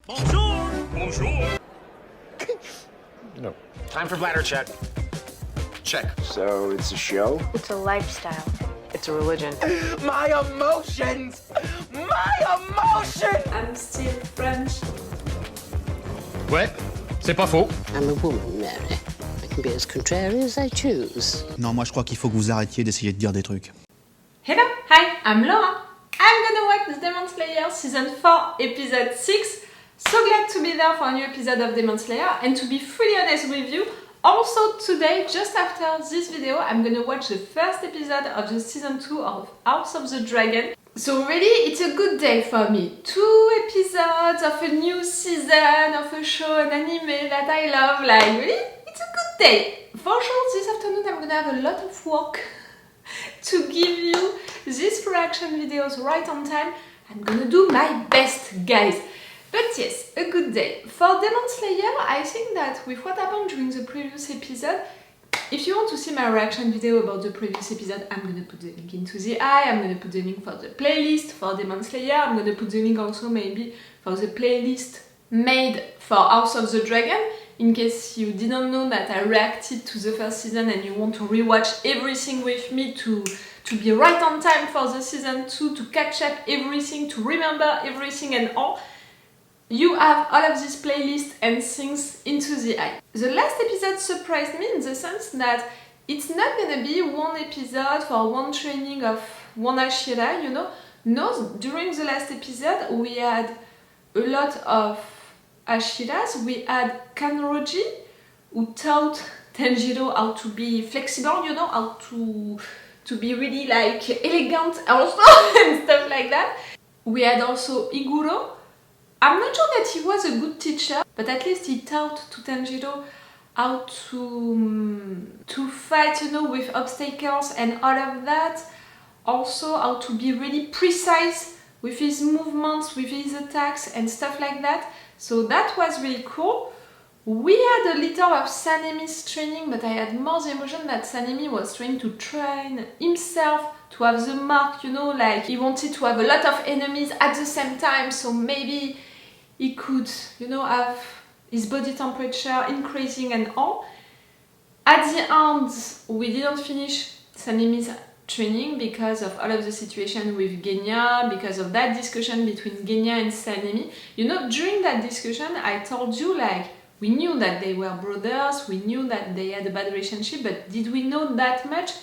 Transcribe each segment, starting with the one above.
Bonjour! Bonjour! No. Time for bladder check. Check. So it's a show? It's a lifestyle. It's a religion. My emotions! My emotions! I'm still French. Ouais, c'est pas faux. I'm a woman, Mary. I can be as contrary as I choose. Non, moi je crois qu'il faut que vous arrêtiez d'essayer de dire des trucs. Hello, hi, I'm Laura. I'm gonna watch Demon Slayer Season 4, Episode 6. So glad to be there for a new episode of Demon Slayer, and to be fully honest with you, also today, just after this video, I'm gonna watch the first episode of the Season 2 of House of the Dragon. So really, it's a good day for me. 2 episodes of a new season of a show, an anime that I love, like really, it's a good day. For sure, this afternoon I'm gonna have a lot of work to give you these reaction videos right on time. I'm gonna do my best, guys. But yes, a good day. For Demon Slayer, I think that with what happened during the previous episode, if you want to see my reaction video about the previous episode, I'm gonna put the link into the eye, I'm gonna put the link for the playlist for Demon Slayer, I'm gonna put the link also maybe for the playlist made for House of the Dragon, in case you didn't know that I reacted to the first season and you want to rewatch everything with me to be right on time for the season 2, to catch up everything, to remember everything and all. You have all of this playlist and things into the eye. The last episode surprised me in the sense that it's not gonna be one episode for one training of one Ashira, you know. No, during the last episode we had a lot of Ashiras. We had Kanroji, who taught Tanjiro how to be flexible, you know, how to be really like elegant also and stuff like that. We had also Iguro. I'm not sure that he was a good teacher, but at least he taught to Tanjiro how to fight, you know, with obstacles and all of that. Also how to be really precise with his movements, with his attacks and stuff like that. So that was really cool. We had a little of Sanemi's training, but I had more the emotion that Sanemi was trying to train himself to have the mark, you know, like he wanted to have a lot of enemies at the same time, so maybe he could, you know, have his body temperature increasing and all. At the end, we didn't finish Sanemi's training because of all of the situation with Genya, because of that discussion between Genya and Sanemi. You know, during that discussion, I told you, like, we knew that they were brothers, we knew that they had a bad relationship, but did we know that much?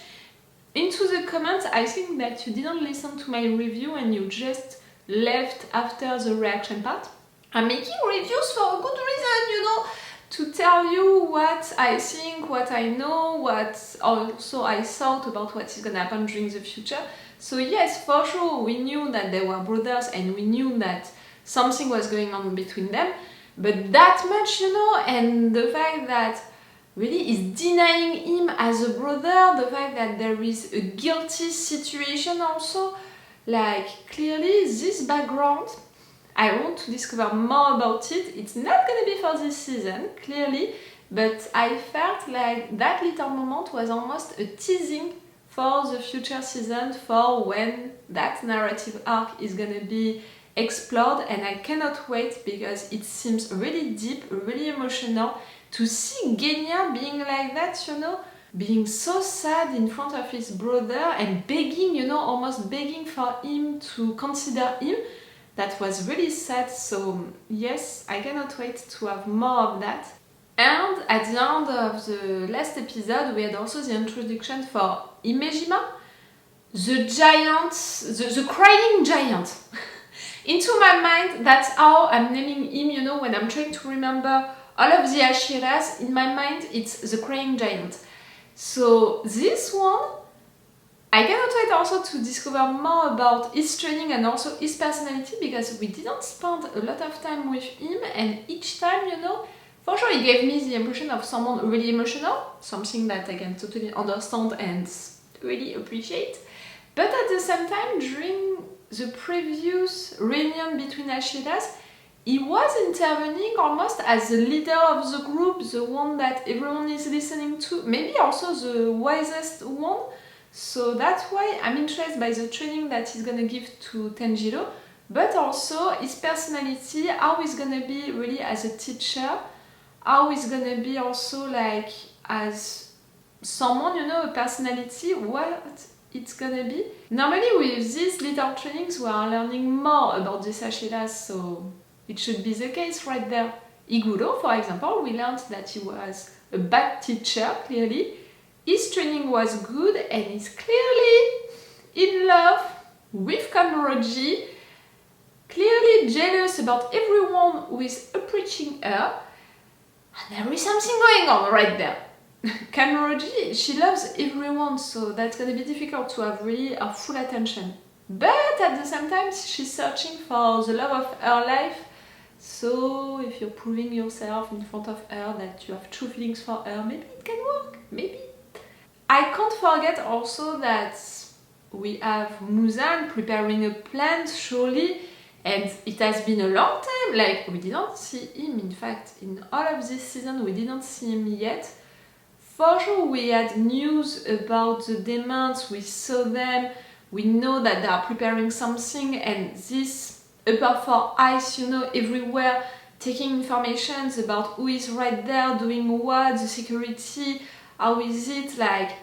Into the comments, I think that you didn't listen to my review and you just left after the reaction part. I'm making reviews for a good reason, you know, to tell you what I think, what I know, what also I thought about what is gonna happen during the future. So yes, for sure, we knew that they were brothers and we knew that something was going on between them, but that much, you know, and the fact that really is denying him as a brother, the fact that there is a guilty situation also, like clearly this background, I want to discover more about it. It's not gonna be for this season, clearly, but I felt like that little moment was almost a teasing for the future season, for when that narrative arc is gonna be explored, and I cannot wait because it seems really deep, really emotional to see Genya being like that, you know, being so sad in front of his brother and begging, you know, almost begging for him to consider him. That was really sad, so yes, I cannot wait to have more of that. And at the end of the last episode, we had also the introduction for Himejima, the giant, the crying giant. Into my mind, that's how I'm naming him, you know, when I'm trying to remember all of the Ashiras, in my mind, it's the crying giant. So this one, I cannot wait also to discover more about his training and also his personality, because we didn't spend a lot of time with him, and each time, you know, for sure he gave me the impression of someone really emotional, something that I can totally understand and really appreciate. But at the same time, during the previous reunion between Ashiras, he was intervening almost as the leader of the group, the one that everyone is listening to, maybe also the wisest one. So that's why I'm interested by the training that he's gonna give to Tanjiro, but also his personality, how he's gonna be really as a teacher, how he's gonna be also like as someone, you know, a personality, what it's gonna be. Normally with these little trainings we are learning more about these Ashiras, so it should be the case right there. Iguro, for example, we learned that he was a bad teacher, clearly. His training was good and he's clearly in love with Kanroji, clearly jealous about everyone who is approaching her, and there is something going on right there. Kanroji, she loves everyone, so that's gonna be difficult to have really her full attention. But at the same time, she's searching for the love of her life, so if you're proving yourself in front of her that you have true feelings for her, maybe it can work, maybe. I can't forget also that we have Muzan preparing a plan, surely, and it has been a long time, like we didn't see him, in fact, in all of this season we didn't see him yet. For sure we had news about the demons, we saw them, we know that they are preparing something, and this upper four eyes, you know, everywhere, taking information about who is right there, doing what, the security, how is it, like,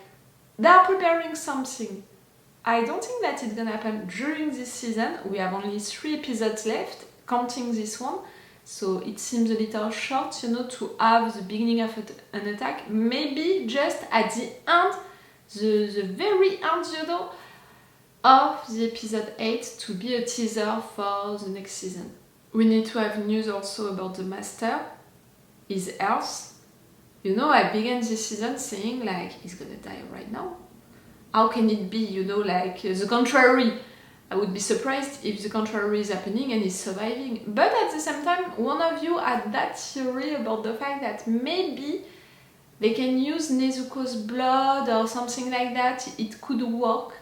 they are preparing something. I don't think that it's gonna happen during this season. We have only 3 episodes left, counting this one, so it seems a little short, you know, to have the beginning of an attack. Maybe just at the end, the very end, you know, of the episode 8 to be a teaser for the next season. We need to have news also about the master, his health. You know, I began this season saying like, he's gonna die right now. How can it be, you know, like the contrary? I would be surprised if the contrary is happening and he's surviving. But at the same time, one of you had that theory about the fact that maybe they can use Nezuko's blood or something like that. It could work.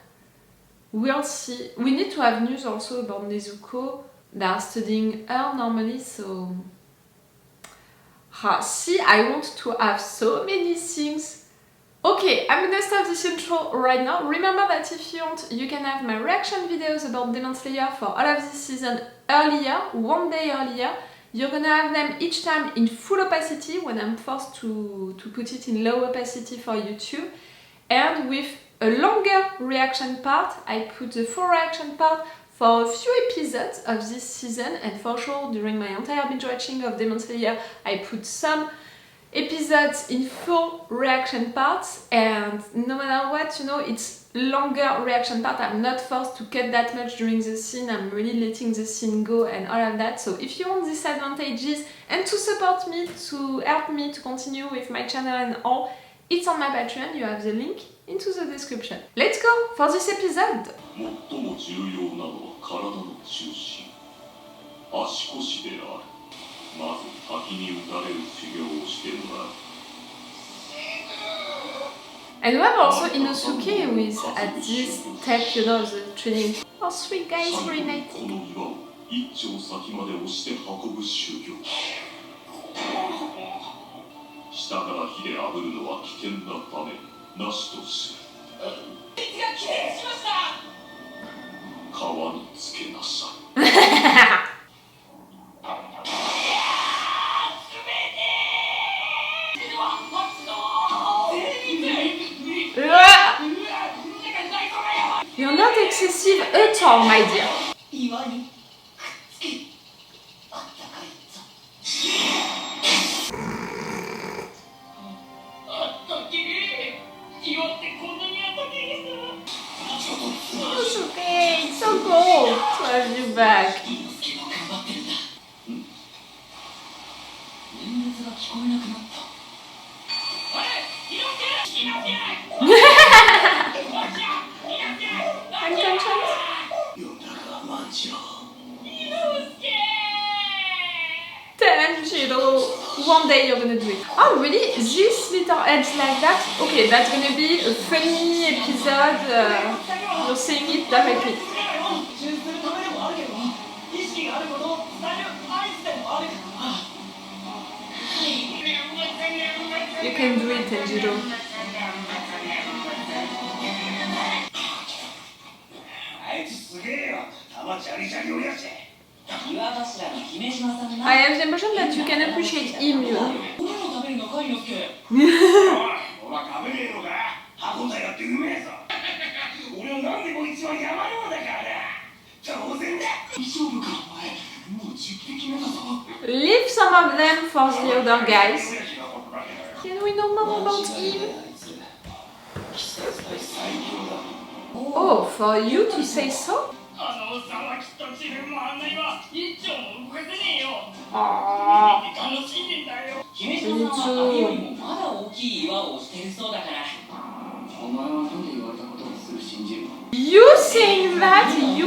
We'll see. We need to have news also about Nezuko. They are studying her normally, so... see, I want to have so many things. Okay, I'm gonna stop this intro right now. Remember that if you want, you can have my reaction videos about Demon Slayer for all of this season earlier, one day earlier. You're gonna have them each time in full opacity when I'm forced to put it in low opacity for YouTube. And with a longer reaction part, I put the full reaction part for a few episodes of this season, and for sure during my entire binge watching of Demon Slayer I put some episodes in full reaction parts, and no matter what, you know, it's longer reaction part. I'm not forced to cut that much during the scene, I'm really letting the scene go and all of that. So if you want these advantages and to support me, to help me to continue with my channel and all, it's on my Patreon, you have the link into the description. Let's go for this episode! And we have also Inosuke who is at this step, you know, the training. Oh, sweet guys reuniting. You're not excessive at all, my dear. It's okay, it's so cool to have you back. Tanjiro, one day you're gonna do it. Oh really? This little edge like that? Okay, that's gonna be a funny episode. You're saying it directly. You can do it, Tanjiro. I have the impression that you can appreciate him, you know. Leave some of them for the other guys. Can we know more about him? Oh, for you to say so? Aww. You saying that you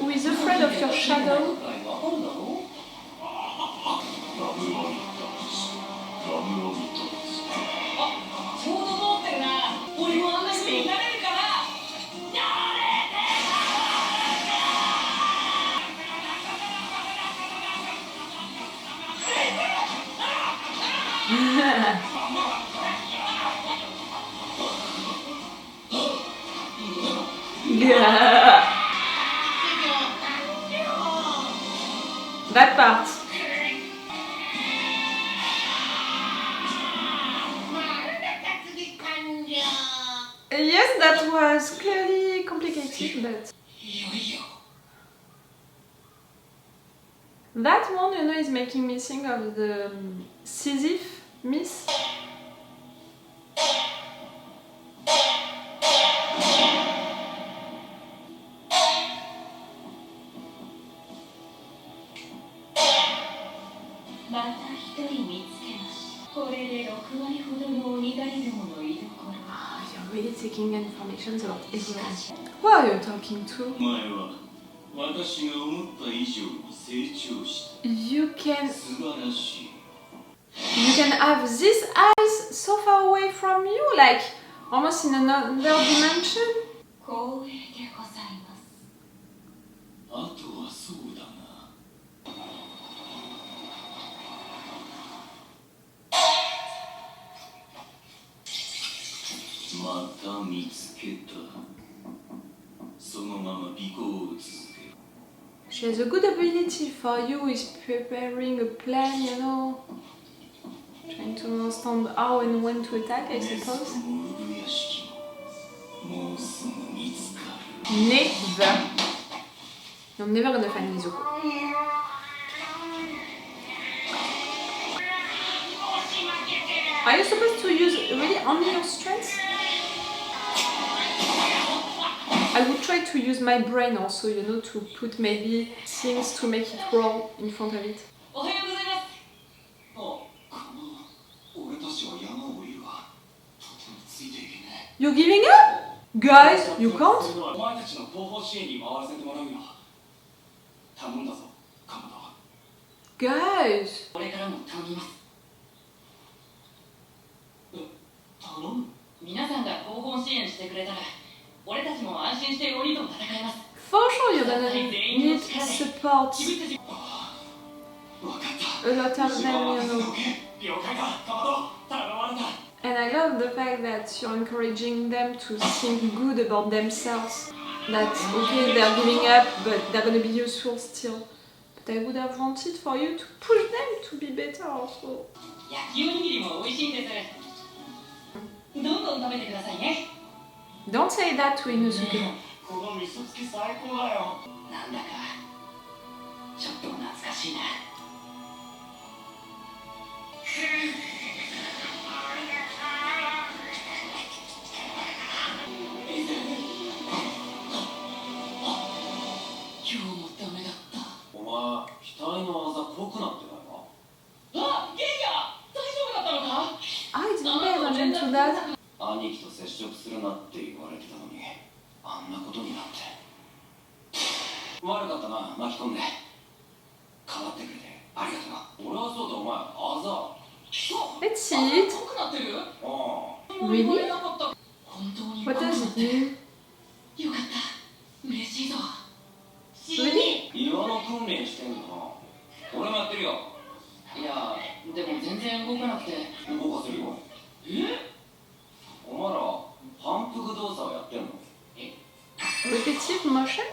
who is afraid of your shadow? Yeah. That part. Yes, that was clearly complicated, but that one, you know, is making me think of the Sisyphe myth. You're really taking information about everyone. Who are you talking to? You can have these eyes so far away from you, like almost in another dimension. She has a good ability for you, is preparing a plan, you know, trying to understand how and when to attack, I suppose. Never. You're never gonna find Nezuko. Are you supposed to use really only your strengths? I would try to use my brain also, you know, to put maybe things to make it roll in front of it. You're giving up? Guys, you can't? Guys! For sure you're gonna need support. A lot of them, you know. And I love the fact that you're encouraging them to think good about themselves. That, okay, they're giving up, but they're gonna be useful still. But I would have wanted for you to push them to be better also. Don't say that to Inosuke. I didn't pay attention to that. Let's see it. Really? What does it mean? Really? Repetitive motion?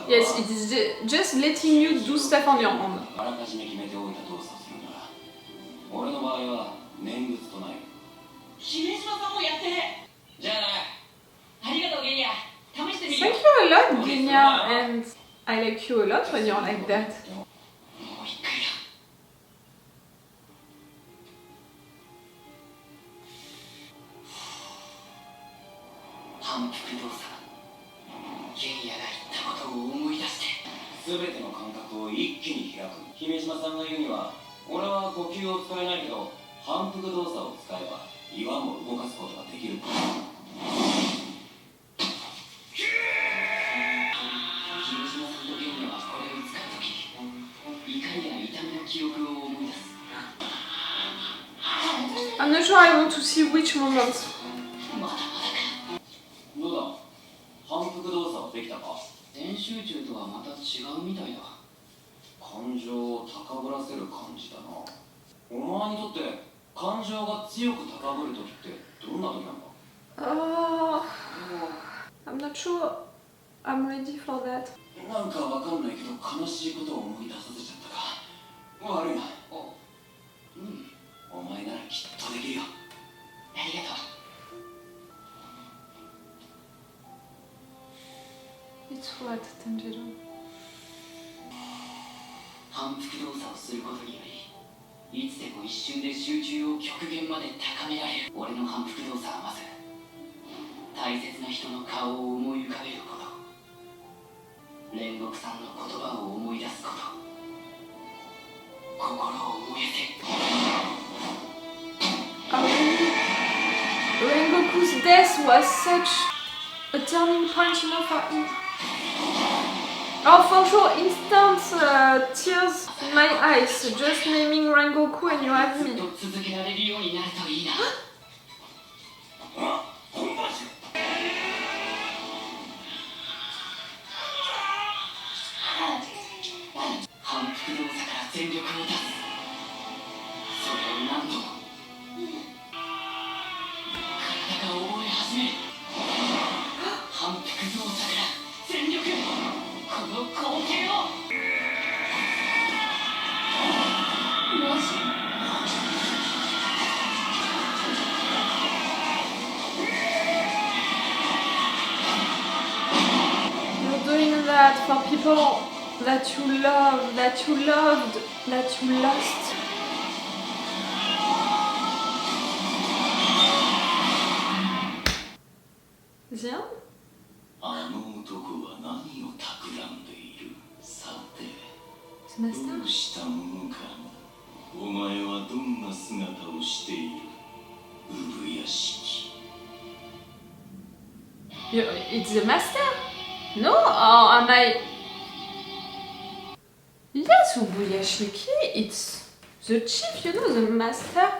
Yes, it is just letting you do stuff on your own. Thank you a lot, Genya, and I like you a lot when you're like that. I'm not sure I want to see which moment. どうだ反復動作はできたか全集中とはまた違うみたいだ感情を高ぶらせる感じだなお前にとって感情が強く高ぶる時ってどんな時なんだ I'm not sure I'm ready for that. なんかわかんないけど悲しいことを思い出させちゃったか悪いなお前ならきっとできるよありがとう It's what, Tanjiro? 反復動作をすることによりいつでも一瞬で集中を極限まで高められる俺の反復動作はまず大切な人の顔を思い浮かべること煉獄さんの言葉を思い出すこと心を燃えて Rengoku's death was such a turning point, you know, for him. Oh, for sure, instant tears in my eyes. Just naming Rengoku and you have me. 続けられるようになるといいな反復動作から全力を出すそれを何度も体が覚え始める反復動作から全力この光景をもし You're doing that for people that you love, that you loved, that you lost. Zen? あの男は何を企んでいるさて C'est Master? どうしたものかお前はどんな姿をしている産屋敷 It's the Master? No? Or am I... Yes, Ubuyashiki, it's the chief, you know, the master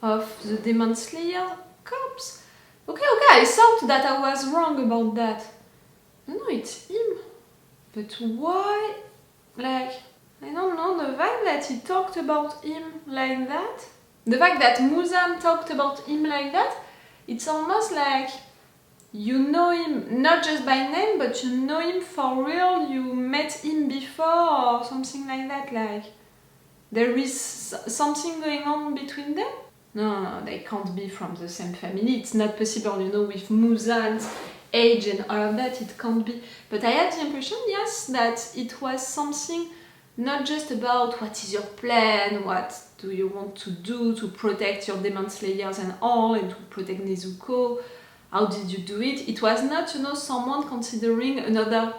of the Demon Slayer Corps. Okay, I thought that I was wrong about that. No, it's him. But why? Like, I don't know, the fact that he talked about him like that, the fact that Muzan talked about him like that, it's almost like you know him not just by name, but you know him for real, you met him before or something like that, like there is something going on between them? No, they can't be from the same family, it's not possible, you know, with Muzan's age and all of that, it can't be. But I had the impression, yes, that it was something not just about what is your plan, what do you want to do to protect your Demon Slayers and all, and to protect Nezuko, how did you do it? It was not, you know, someone considering another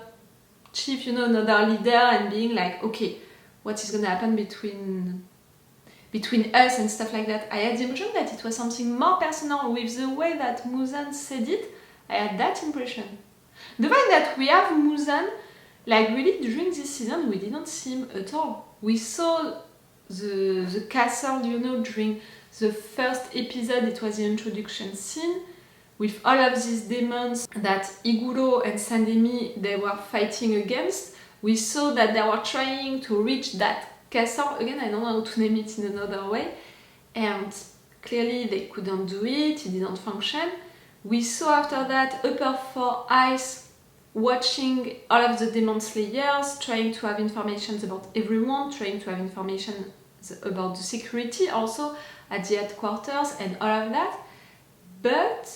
chief, you know, another leader and being like, okay, what is gonna happen between us and stuff like that. I had the impression that it was something more personal with the way that Muzan said it. I had that impression. The fact that we have Muzan, like really during this season, we didn't see him at all. We saw the castle, you know, during the first episode, it was the introduction scene. With all of these demons that Iguro and Sanemi, they were fighting against, we saw that they were trying to reach that castle. Again, I don't know how to name it in another way. And clearly they couldn't do it, it didn't function. We saw after that Upper Four Eyes watching all of the Demon Slayers, trying to have information about everyone, trying to have information about the security also at the headquarters and all of that. But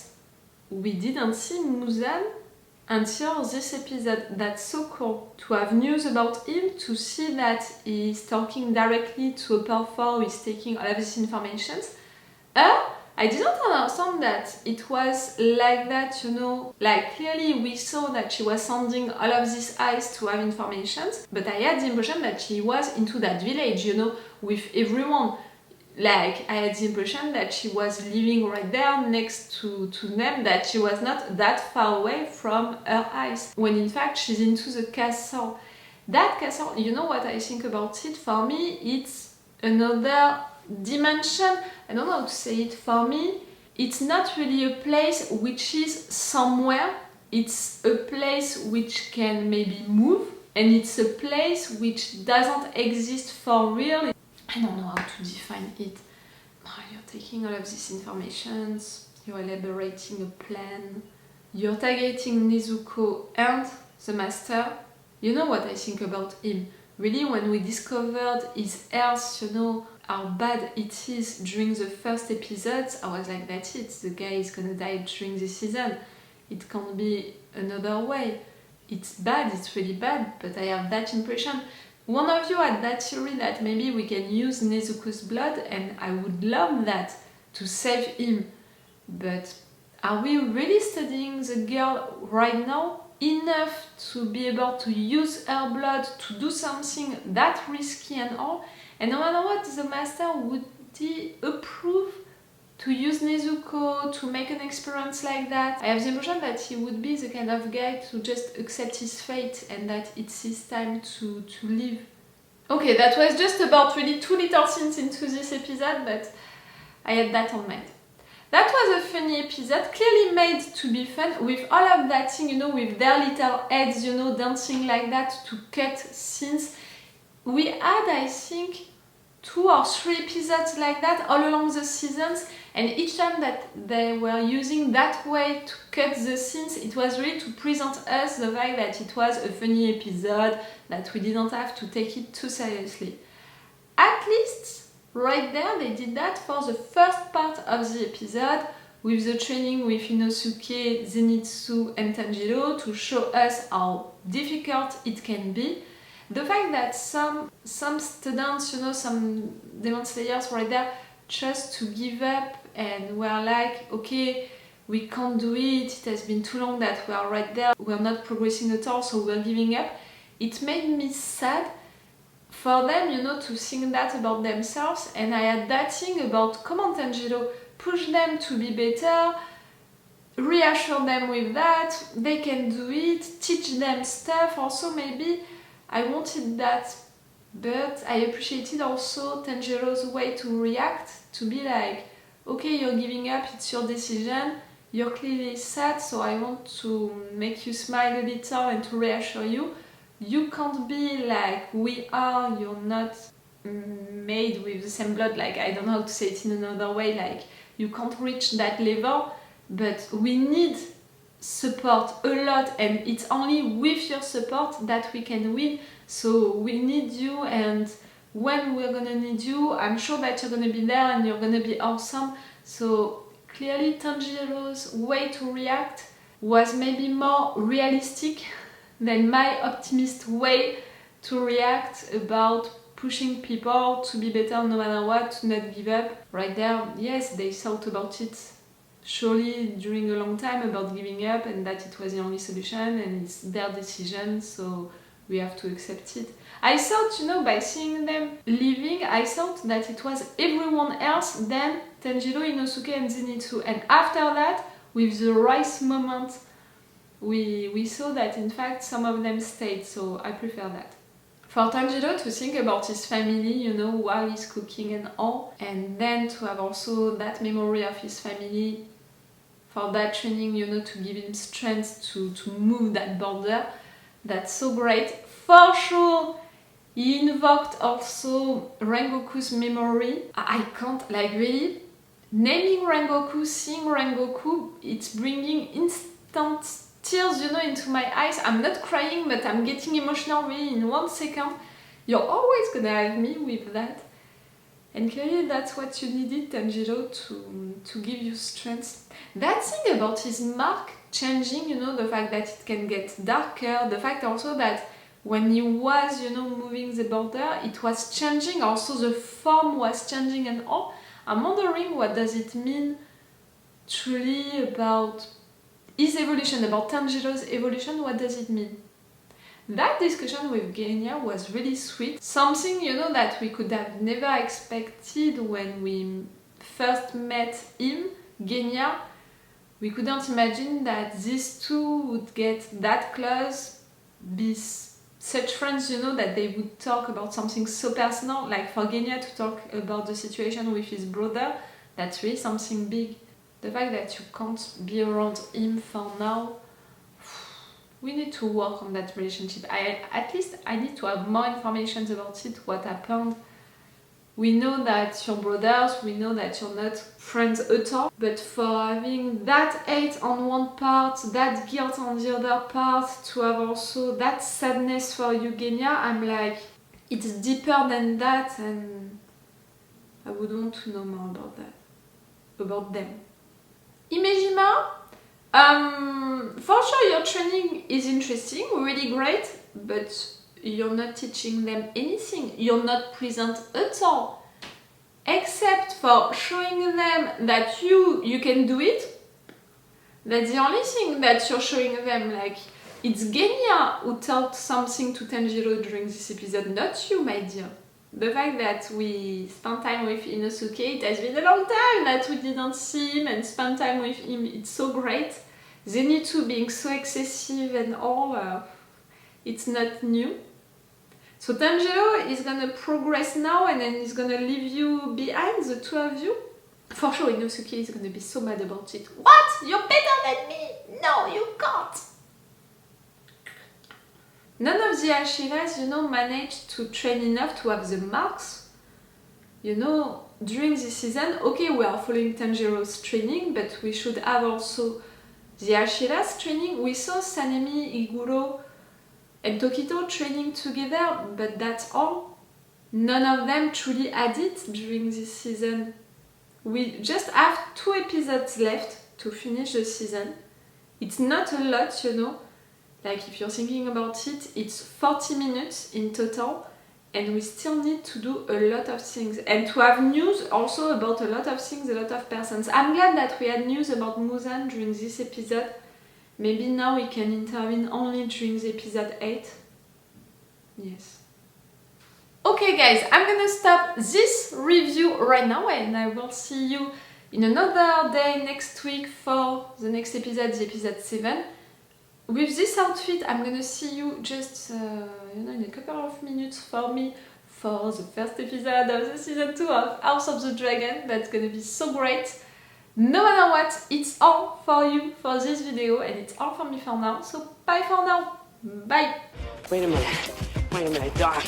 we didn't see Muzan until this episode. That's so cool to have news about him, to see that he's talking directly to Upper Four, he's taking all of this information. I didn't understand that it was like that, you know, like clearly we saw that she was sending all of these eyes to have information, but I had the impression that she was into that village, you know, with everyone. Like, I had the impression that she was living right there next to them, that she was not that far away from her eyes, when in fact she's into the castle. That castle, you know what I think about it? For me, it's another dimension. I don't know how to say it. For me, it's not really a place which is somewhere. It's a place which can maybe move, and it's a place which doesn't exist for real. I don't know how to define it. You're taking all of these informations, you're elaborating a plan, you're targeting Nezuko and the master. You know what I think about him? Really, when we discovered his health, you know, how bad it is during the first episodes, I was like, that's it, the guy is gonna die during the season. It can't be another way. It's bad, it's really bad, but I have that impression. One of you had that theory that maybe we can use Nezuko's blood, and I would love that, to save him. But are we really studying the girl right now enough to be able to use her blood to do something that risky and all? And no matter what, the master, would he approve to use Nezuko to make an experience like that? I have the impression that he would be the kind of guy to just accept his fate and that it's his time to live. Okay, that was just about really 2 little scenes into this episode, but I had that on mind. That was a funny episode, clearly made to be fun, with all of that thing, you know, with their little heads, you know, dancing like that to cut scenes. We had, I think, 2 or 3 episodes like that all along the seasons, and each time that they were using that way to cut the scenes, it was really to present us the fact that it was a funny episode, that we didn't have to take it too seriously. At least, right there, they did that for the first part of the episode, with the training with Inosuke, Zenitsu and Tanjiro, to show us how difficult it can be. The fact that some students, you know, some Demon Slayers right there, just to give up and were like, okay, we can't do it, it has been too long that we are right there, we're not progressing at all, so we're giving up. It made me sad for them, you know, to think that about themselves, and I had that thing about, come on Tanjiro, push them to be better, reassure them with that, they can do it, teach them stuff. Also maybe I wanted that, but I appreciated also Tanjiro's way to react, to be like, okay, you're giving up, it's your decision, you're clearly sad, so I want to make you smile a little and to reassure you. You can't be like we are, you're not made with the same blood, like I don't know how to say it in another way, like you can't reach that level, but we need support a lot, and it's only with your support that we can win. So we need you, and when we're gonna need you, I'm sure that you're gonna be there and you're gonna be awesome. So clearly Tanjiro's way to react was maybe more realistic than my optimist way to react about pushing people to be better no matter what, to not give up. Right there, yes, they thought about it surely during a long time about giving up, and that it was the only solution, and it's their decision, so we have to accept it. I thought, you know, by seeing them leaving, I thought that it was everyone else than Tanjiro, Inosuke and Zenitsu, and after that, with the rice moment, we saw that in fact some of them stayed, so I prefer that. For Tanjiro to think about his family, you know, while he's cooking and all, and then to have also that memory of his family, for that training, you know, to give him strength to move that border, that's so great. For sure, he invoked also Rengoku's memory. I can't, like really, naming Rengoku, seeing Rengoku, it's bringing instant tears, you know, into my eyes. I'm not crying, but I'm getting emotional really in 1 second. You're always gonna have me with that. And clearly that's what you needed, Tanjiro, to give you strength. That thing about his mark changing, you know, the fact that it can get darker, the fact also that when he was, you know, moving the border, it was changing, also the form was changing and all. I'm wondering what does it mean truly about his evolution, about Tanjiro's evolution, what does it mean? That discussion with Genya was really sweet. Something, you know, that we could have never expected when we first met him, Genya. We couldn't imagine that these two would get that close, be such friends, you know, that they would talk about something so personal, like for Genya to talk about the situation with his brother, that's really something big. The fact that you can't be around him for now, we need to work on that relationship. At least I need to have more information about it, what happened. We know that you're brothers, we know that you're not friends at all, but for having that hate on one part, that guilt on the other part, to have also that sadness for you, Genya, I'm like, it's deeper than that, and I would want to know more about that, about them. Himejima, for sure your training is interesting, really great, but you're not teaching them anything, you're not present at all, except for showing them that you can do it. That's the only thing that you're showing them, like, it's Genya who taught something to Tanjiro during this episode, not you, my dear. The fact that we spent time with Inosuke, it has been a long time that we didn't see him and spend time with him, it's so great. Zenitsu being so excessive and all, it's not new. So Tanjiro is gonna progress now and then he's gonna leave you behind, the two of you. For sure Inosuke is gonna be so mad about it. What? You're better than me? No, you can't! None of the Ashiras, you know, managed to train enough to have the marks. You know, during this season, okay, we are following Tanjiro's training, but we should have also the Ashira's training. We saw Sanemi, Iguro, and Tokito training together, but that's all. None of them truly had it during this season. We just have 2 episodes left to finish the season. It's not a lot, you know. Like, if you're thinking about it, it's 40 minutes in total, and we still need to do a lot of things. And to have news also about a lot of things, a lot of persons. I'm glad that we had news about Muzan during this episode. Maybe now we can intervene only during the episode 8. Yes. Okay guys, I'm gonna stop this review right now and I will see you in another day next week for the next episode, the episode 7. With this outfit, I'm gonna see you just, you know, in a couple of minutes for me for the first episode of the season 2 of House of the Dragon. That's gonna be so great. No matter what, it's all for you for this video and it's all for me for now. So bye for now. Bye. Wait a minute, Doc.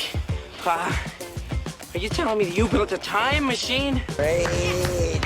Are you telling me that you built a time machine? Great.